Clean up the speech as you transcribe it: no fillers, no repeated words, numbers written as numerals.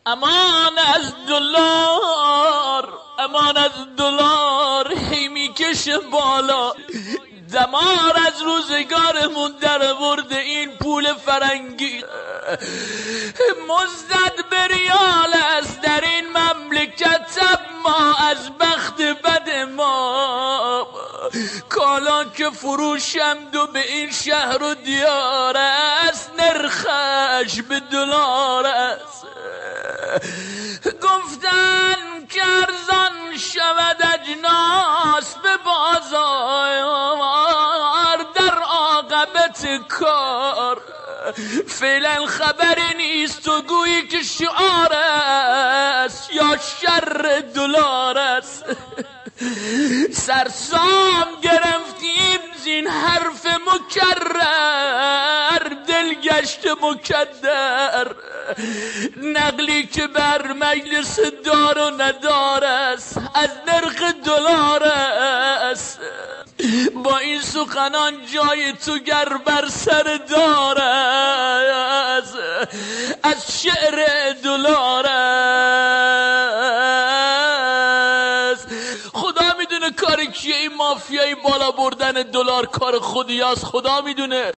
امان از دلار، امان از دلار، هی میکشه بالا. دمار از روزگارمون در برده این پول فرنگی. مزد به ریال است در این مملکت، اما از بخت بد ما کالا که فروشند و به این شهر و دیار است، نرخش به دلار است. گفتن که ارزان شود اجناس به بازار، در عاقبت کار فعلا خبری نیست و گویی که شعار است یا شر دلار است. سرسام گرفتیم زین حرف مکرر، دل گشت مکدر. نقلی که بر مجلس دار و ندار است، از نرخ دلار است. با این سخنان جای تو گر بر سر دار است، از شعر دلار است. خدا میدونه کار کیه این مافیایی بالا بردن دلار کار خودی است. خدا میدونه.